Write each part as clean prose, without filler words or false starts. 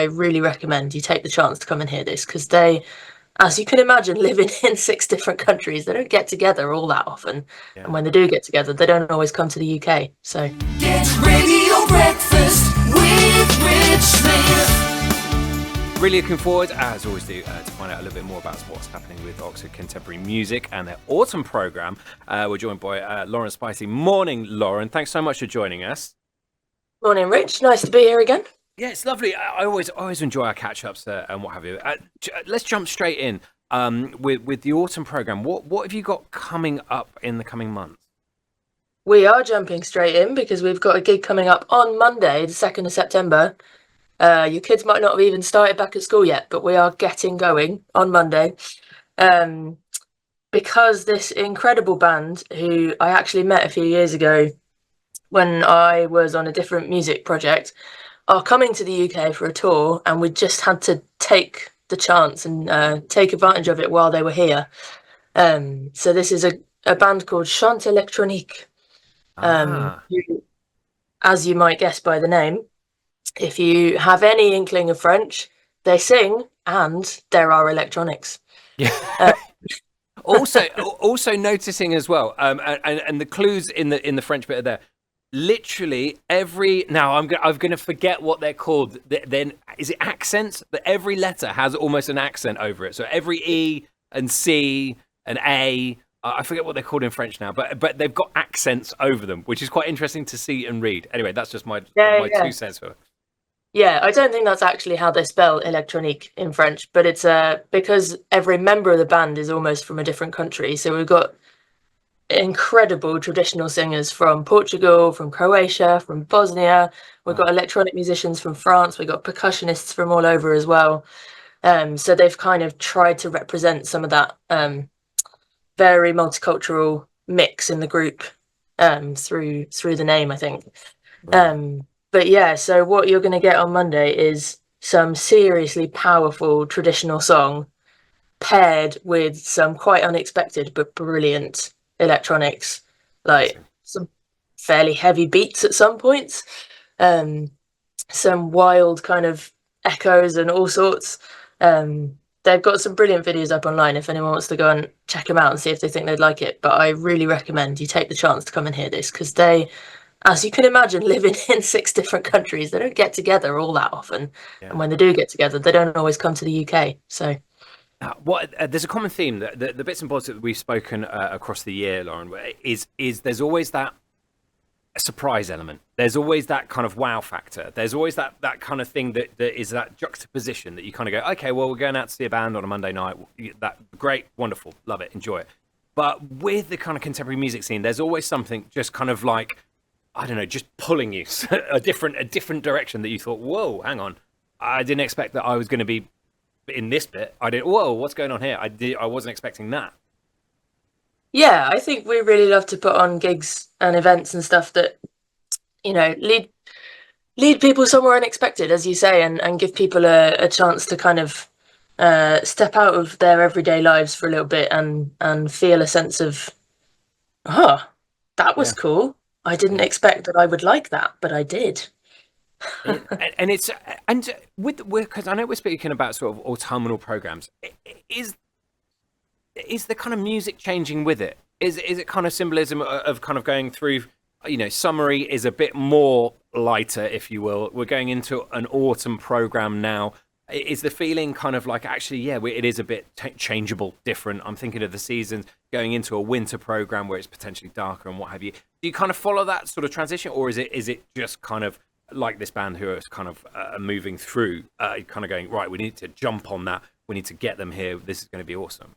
I really recommend you take the chance to come and hear this, because they, as you can imagine, living in 6 different countries, they don't get together all that often. Yeah. And when they do get together, they don't always come to the UK. So Get Radio Breakfast with Rich Smith. Really looking forward, as always do, to find out a little bit more about what's happening with Oxford Contemporary Music and their autumn programme. We're joined by Lauren Spiceley. Morning, Lauren. Thanks so much for joining us. morning, Rich. Nice to be here again. Yeah, it's lovely. I always enjoy our catch-ups and what have you. Let's jump straight in with the autumn programme. What have you got coming up in the coming months? We are jumping straight in because we've got a gig coming up on Monday, the 2nd of September. Your kids might not have even started back at school yet, but we are getting going on Monday. Because this incredible band, who I actually met a few years ago when I was on a different music project, are coming to the UK for a tour, and we just had to take the chance and take advantage of it while they were here. So this is a band called Châñt Élečtrónïqùe, who, as you might guess by the name, if you have any inkling of French, they sing and there are electronics. Yeah. Also noticing as well, and the clues in the French bit are there. Literally every I'm going to forget what they're called. Then is it accents? But every letter has almost an accent over it. So every E and C and A. I forget what they're called in French now, but they've got accents over them, which is quite interesting to see and read. Anyway, that's just my 2 cents for it. Yeah, I don't think that's actually how they spell électronique in French, but it's because every member of the band is almost from a different country. So we've got incredible traditional singers from Portugal, from Croatia, from Bosnia. We've got electronic musicians from France. We've got percussionists from all over as well. So they've kind of tried to represent some of that very multicultural mix in the group through the name, I think. Right. But yeah, so what you're going to get on Monday is some seriously powerful traditional song paired with some quite unexpected but brilliant electronics, like some fairly heavy beats at some points, some wild kind of echoes and all sorts. They've got some brilliant videos up online if anyone wants to go and check them out and see if they think they'd like it. But I really recommend you take the chance to come and hear this, because they, as you can imagine, living in 6 different countries, they don't get together all that often. Yeah. And when they do get together, they don't always come to the UK. So there's a common theme that the bits and bobs that we've spoken across the year, Lauren, is there's always that surprise element. There's always that kind of wow factor. There's always that kind of thing that is that juxtaposition that you kind of go, okay, well, we're going out to see a band on a Monday night. That great, wonderful, love it, enjoy it. But with the kind of contemporary music scene, there's always something just kind of like, I don't know, just pulling you a different direction that you thought, whoa, hang on, I didn't expect that I was going to be in this bit. Whoa, what's going on here? I wasn't expecting that. Yeah, I think we really love to put on gigs and events and stuff that, you know, lead people somewhere unexpected, as you say, and give people a chance to kind of step out of their everyday lives for a little bit and feel a sense of, that was cool. I didn't expect that I would like that, but I did. and because I know we're speaking about sort of autumnal programs, is the kind of music changing with it? Is it kind of symbolism of kind of going through, you know, summery is a bit more lighter, if you will. We're going into an autumn program now. Is the feeling kind of like, actually, it is a bit changeable, different? I'm thinking of the seasons going into a winter program where it's potentially darker and what have you. Do you kind of follow that sort of transition, or is it just kind of like this band who is kind of moving through, kind of going, right, we need to jump on that. We need to get them here. This is going to be awesome.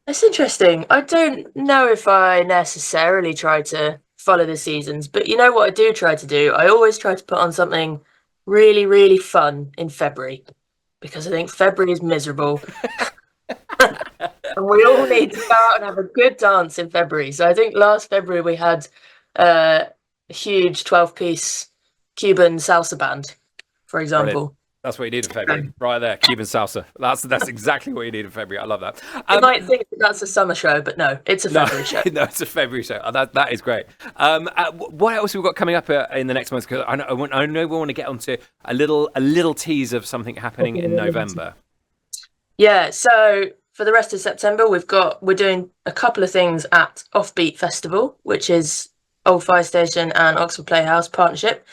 That's interesting. I don't know if I necessarily try to follow the seasons, but you know what I do try to do? I always try to put on something really, really fun in February, because I think February is miserable. And we all need to go out and have a good dance in February. So I think last February we had a huge 12-piece Cuban salsa band, for example. That's what you need in February, right there. Cuban salsa. That's exactly what you need in February. I love that. You might think that's a summer show, but no, it's a February show. No, it's a February show. That is great. What else have we got coming up in the next month? Because I know we want to get onto a little tease of something happening in November. Yeah. So for the rest of September, we're doing a couple of things at Offbeat Festival, which is Old Fire Station and Oxford Playhouse partnership.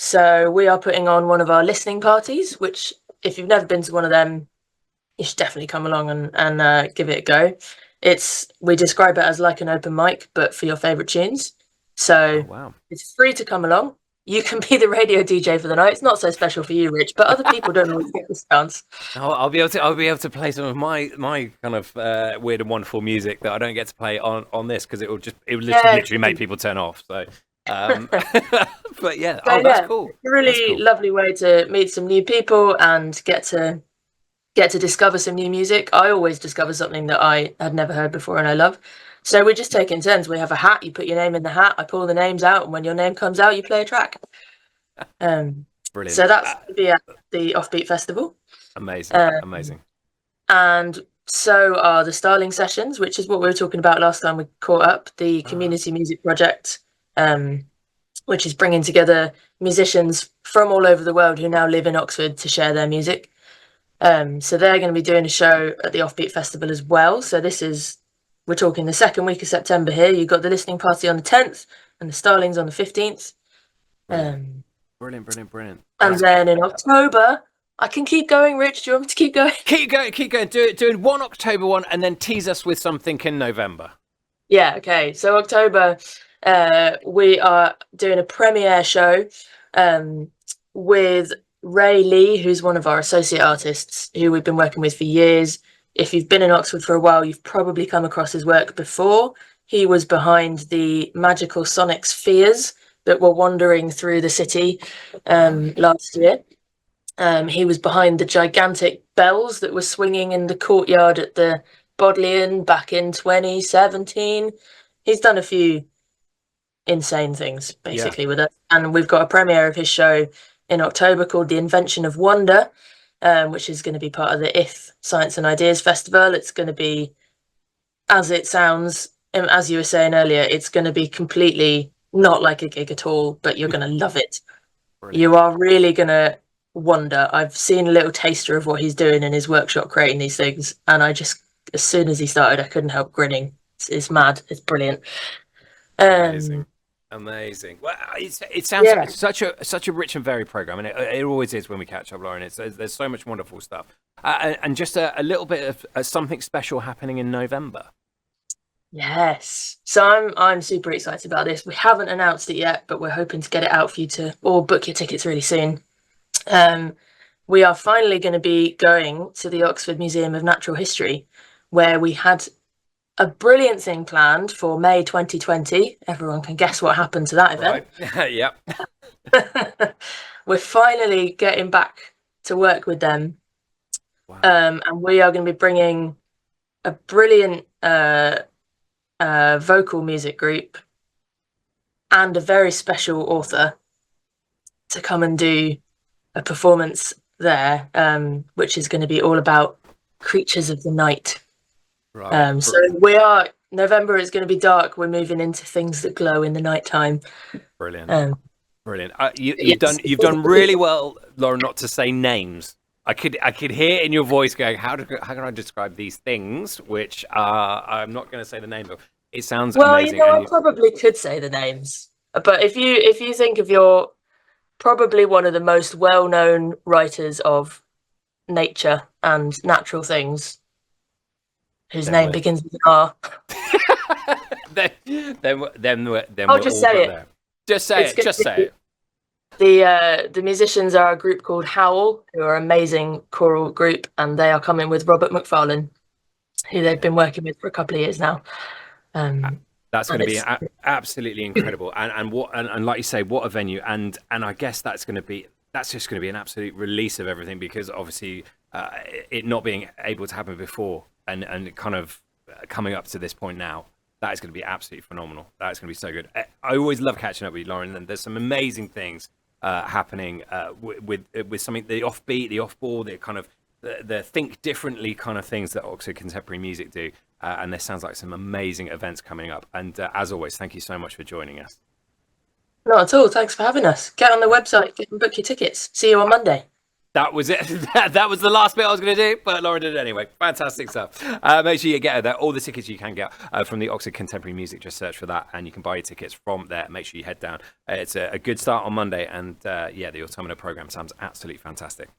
So we are putting on one of our listening parties, which if you've never been to one of them, you should definitely come along and give it a go. We describe it as like an open mic, but for your favourite tunes. So wow. It's free to come along. You can be the radio DJ for the night. It's not so special for you, Rich, but other people don't always get this chance. I'll be able to play some of my kind of weird and wonderful music that I don't get to play on this because it would literally make people turn off. So. But yeah, that's cool. It's a really lovely way to meet some new people and get to discover some new music. I always discover something that I had never heard before and I love. So we just take in turns. We have a hat. You put your name in the hat. I pull the names out, and when your name comes out, you play a track. Brilliant. So that's going to be at the Offbeat Festival. Amazing. Amazing. And so are the Starling Sessions, which is what we were talking about last time we caught up. The community music project. Which is bringing together musicians from all over the world who now live in Oxford to share their music. So they're going to be doing a show at the Offbeat Festival as well. So we're talking the second week of September here. You've got the listening party on the 10th and the Starlings on the 15th. Brilliant. And then in October, I can keep going, Rich. Do you want me to keep going? Keep going. Doing one October one and then tease us with something in November. Yeah, okay. So October... we are doing a premiere show with Ray Lee, who's one of our associate artists who we've been working with for years. If you've been in Oxford for a while, you've probably come across his work before. He was behind the magical sonic spheres that were wandering through the city last year. He was behind the gigantic bells that were swinging in the courtyard at the Bodleian back in 2017. He's done a few insane things basically with it, and we've got a premiere of his show in October called The Invention of Wonder, which is going to be part of the IF Science and Ideas Festival. It's going to be, as it sounds, as you were saying earlier, it's going to be completely not like a gig at all, but you're going to love it. Brilliant. You are really going to wonder. I've seen a little taster of what he's doing in his workshop creating these things, and I just, as soon as he started, I couldn't help grinning. It's mad. It's brilliant. Amazing. Well, it sounds like such a rich and varied program, and it always is when we catch up, Lauren. There's so much wonderful stuff, and just a little bit of something special happening in November. Yes, so I'm super excited about this. We haven't announced it yet, but we're hoping to get it out for you to all book your tickets really soon. We are finally going to be going to the Oxford Museum of Natural History, where we had a brilliant thing planned for May 2020. Everyone can guess what happened to that event. Right. Yep. We're finally getting back to work with them. Wow. And we are going to be bringing a brilliant vocal music group and a very special author to come and do a performance there, which is going to be all about creatures of the night. Right. So November is going to be dark. We're moving into things that glow in the nighttime. Brilliant. Brilliant. You've done really well, Lauren, not to say names. I could hear in your voice going, how can I describe these things, which I'm not going to say the name of. It sounds amazing. I probably could say the names, but if you think of your probably one of the most well-known writers of nature and natural things, whose name begins with an R. then I'll just say it. Just say it. The musicians are a group called Howl, who are an amazing choral group, and they are coming with Robert McFarlane, who they've been working with for a couple of years now. That's going to be absolutely incredible, and like you say, what a venue, and I guess that's just going to be an absolute release of everything, because obviously it not being able to happen before and kind of coming up to this point now, that is going to be absolutely phenomenal. That's going to be so good. I always love catching up with you, Lauren, and there's some amazing things happening with something, the offbeat, the off-ball, the kind of the think differently kind of things that Oxford Contemporary Music do. And there sounds like some amazing events coming up. And as always, thank you so much for joining us. Not at all. Thanks for having us. Get on the website, get and book your tickets. See you on Monday. That was it. That was the last bit I was going to do, but Lauren did it anyway. Fantastic stuff. Make sure you get there. All the tickets you can get from the Oxford Contemporary Music, just search for that, and you can buy your tickets from there. Make sure you head down. It's a good start on Monday, and the Autumnal programme sounds absolutely fantastic.